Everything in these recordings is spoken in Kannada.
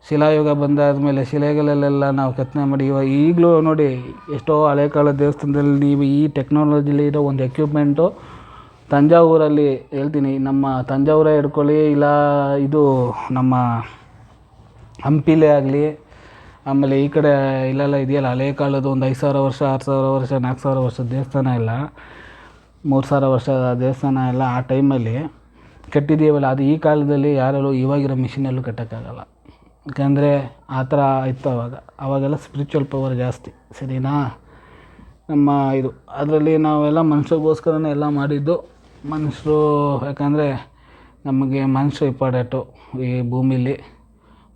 ಶಿಲಾಯುಗ ಬಂದಾದಮೇಲೆ ಶಿಲೆಗಳಲ್ಲೆಲ್ಲ ನಾವು ಕೆತ್ತನೆ ಮಾಡಿ ಈಗಲೂ ನೋಡಿ ಎಷ್ಟೋ ಹಳೆ ಕಾಲದ ದೇವಸ್ಥಾನದಲ್ಲಿ ನೀವು ಈ ಟೆಕ್ನಾಲಜಿಲಿ ಇರೋ ಒಂದು ಎಕ್ವಿಪ್ಮೆಂಟು ತಂಜಾವೂರಲ್ಲಿ ಹೇಳ್ತೀನಿ, ನಮ್ಮ ತಂಜಾವೂರೇ ಹಿಡ್ಕೊಳ್ಳಿ, ಇಲ್ಲ ಇದು ನಮ್ಮ ಹಂಪಿಲೇ ಆಗಲಿ, ಆಮೇಲೆ ಈ ಕಡೆ ಇಲ್ಲೆಲ್ಲ ಇದೆಯಲ್ಲ ಹಳೆ ಕಾಲದ ಒಂದು 5,000 ವರ್ಷ 6,000 ವರ್ಷ 4,000 ವರ್ಷದ ದೇವಸ್ಥಾನ ಎಲ್ಲ 3,000 ವರ್ಷ ದೇವಸ್ಥಾನ ಎಲ್ಲ ಆ ಟೈಮಲ್ಲಿ ಕಟ್ಟಿದ್ದೀವಲ್ಲ, ಅದು ಈ ಕಾಲದಲ್ಲಿ ಯಾರಲ್ಲೂ ಇವಾಗಿರೋ ಮಿಷಿನಲ್ಲೂ ಕಟ್ಟೋಕ್ಕಾಗಲ್ಲ. ಯಾಕೆಂದರೆ ಆ ಥರ ಇತ್ತು ಅವಾಗೆಲ್ಲ ಸ್ಪಿರಿಚುವಲ್ ಪವರ್ ಜಾಸ್ತಿ, ಸರಿನಾ. ನಮ್ಮ ಇದು ಅದರಲ್ಲಿ ನಾವೆಲ್ಲ ಮನುಷ್ಯಗೋಸ್ಕರನೇ ಎಲ್ಲ ಮಾಡಿದ್ದು. ಮನುಷ್ಯರು ಯಾಕಂದರೆ ನಮಗೆ ಮನುಷ್ಯ ಇಂಪಾರ್ಟೆಂಟು ಈ ಭೂಮಿಲಿ.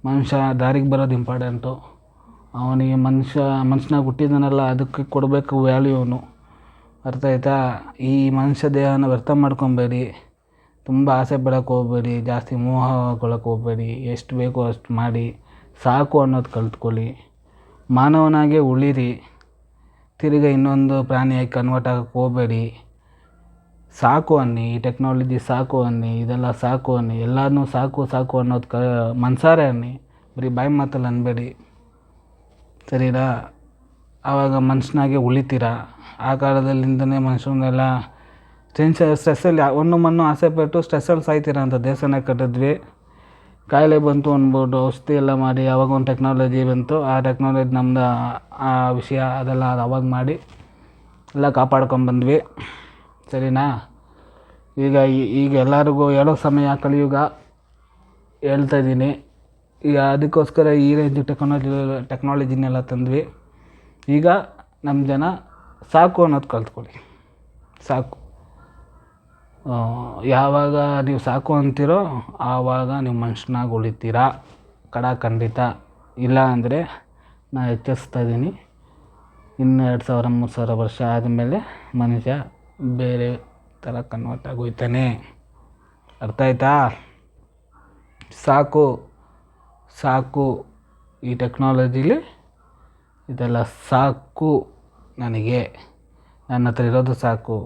ಮನುಷ್ಯ ದಾರಿಗೆ ಬರೋದು ಇಂಪಾರ್ಟೆಂಟು. ಅವನಿಗೆ ಮನುಷ್ಯನಾಗಿ ಹುಟ್ಟಿದಾನಲ್ಲ, ಅದಕ್ಕೆ ಕೊಡಬೇಕು ವ್ಯಾಲ್ಯೂನು. ಅರ್ಥ ಆಯ್ತಾ. ಈ ಮನುಷ್ಯ ದೇಹನ ವ್ಯರ್ಥ ಮಾಡ್ಕೊಬೇಡಿ, ತುಂಬ ಆಸೆ ಪಡೋಕ್ಕೆ ಹೋಗಬೇಡಿ, ಜಾಸ್ತಿ ಮೋಹಗೊಳ್ಳೋಕ್ಕೆ ಹೋಗಬೇಡಿ. ಎಷ್ಟು ಬೇಕೋ ಅಷ್ಟು ಮಾಡಿ ಸಾಕು ಅನ್ನೋದು ಕಲ್ತ್ಕೊಳ್ಳಿ. ಮಾನವನಾಗೇ ಉಳೀರಿ, ತಿರುಗಿ ಇನ್ನೊಂದು ಪ್ರಾಣಿಯಾಗಿ ಕನ್ವರ್ಟ್ ಆಗೋಕ್ಕೆ ಹೋಗಬೇಡಿ. ಸಾಕು ಅನ್ನಿ, ಈ ಟೆಕ್ನಾಲಜಿ ಸಾಕು ಅನ್ನಿ, ಇದೆಲ್ಲ ಸಾಕು ಅನ್ನಿ, ಎಲ್ಲನೂ ಸಾಕು ಸಾಕು ಅನ್ನೋದು ಮನಸಾರೆ ಅನ್ನಿ, ಬರೀ ಬಾಯಿ ಮಾತಲ್ಲಿ ಅನ್ನಬೇಡಿ, ಸರಿನಾ. ಆವಾಗ ಮನುಷ್ಯನಾಗೆ ಉಳಿತೀರ. ಆ ಕಾಲದಲ್ಲಿಂದನೇ ಮನುಷ್ಯನೆಲ್ಲ ಸ್ಟ್ರೆಸ್ಸಲ್ಲಿ ಮಣ್ಣು ಆಸೆ ಪಟ್ಟು ಸ್ಟ್ರೆಸ್ಸಲ್ಲಿ ಸಾಯ್ತೀರ ಅಂತ ದೇವಸ್ಥಾನ ಕಟ್ಟಿದ್ವಿ. ಕಾಯಿಲೆ ಬಂತು ಅಂದ್ಬಿಟ್ಟು ಔಷಧಿ ಎಲ್ಲ ಮಾಡಿ ಆವಾಗ ಒಂದು ಟೆಕ್ನಾಲಜಿ ಬಂತು. ಆ ಟೆಕ್ನಾಲಜಿ ನಮ್ದು ಆ ವಿಷಯ ಅದೆಲ್ಲ ಅವಾಗ ಮಾಡಿ ಎಲ್ಲ ಕಾಪಾಡ್ಕೊಂಬಂದ್ವಿ, ಸರಿನಾ. ಈಗ ಎಲ್ಲರಿಗೂ ಹೇಳೋ ಸಮಯ ಕಲಿಯುಗ, ಹೇಳ್ತಾಯಿದ್ದೀನಿ. ಈಗ ಅದಕ್ಕೋಸ್ಕರ ಈ ರೇಂಜ್ ಟೆಕ್ನಾಲಜಿನೆಲ್ಲ ತಂದ್ವಿ. ಈಗ ನಮ್ಮ ಜನ ಸಾಕು ಅನ್ನೋದು ಕಲ್ತ್ಕೊಳ್ಳಿ. ಸಾಕು, ಯಾವಾಗ ನೀವು ಸಾಕು ಅಂತೀರೋ ಆವಾಗ ನೀವು ಮನುಷ್ಯನಾಗಿ ಉಳಿತೀರ ಖಂಡಿತ. ಇಲ್ಲ ಅಂದರೆ ನಾನು ಎಚ್ಚರಿಸ್ತಾ ಇದ್ದೀನಿ, ಇನ್ನು 2,000-3,000 ವರ್ಷ ಆದಮೇಲೆ ಮನುಷ್ಯ ಬೇರೆ ಥರ ಕನ್ವರ್ಟ್ ಆಗೋಯ್ತಾನೆ. ಅರ್ಥ ಆಯ್ತಾ. ಸಾಕು ಸಾಕು, ಈ ಟೆಕ್ನಾಲಜಿಲಿ ಇದೆಲ್ಲ ಸಾಕು ನನಗೆ, ನನ್ನ ಹತ್ರ ಇರೋದು ಸಾಕು.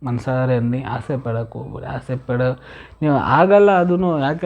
ಮನಸಾರೆ ಅನ್ನಿ, ಆಸೆ ಪಡೋಕ್ಕೆ ಹೋಗ್ಬೇಡಿ. ಆಸೆ ನೀವು ಆಗಲ್ಲ ಅದೂ. ಯಾಕೆ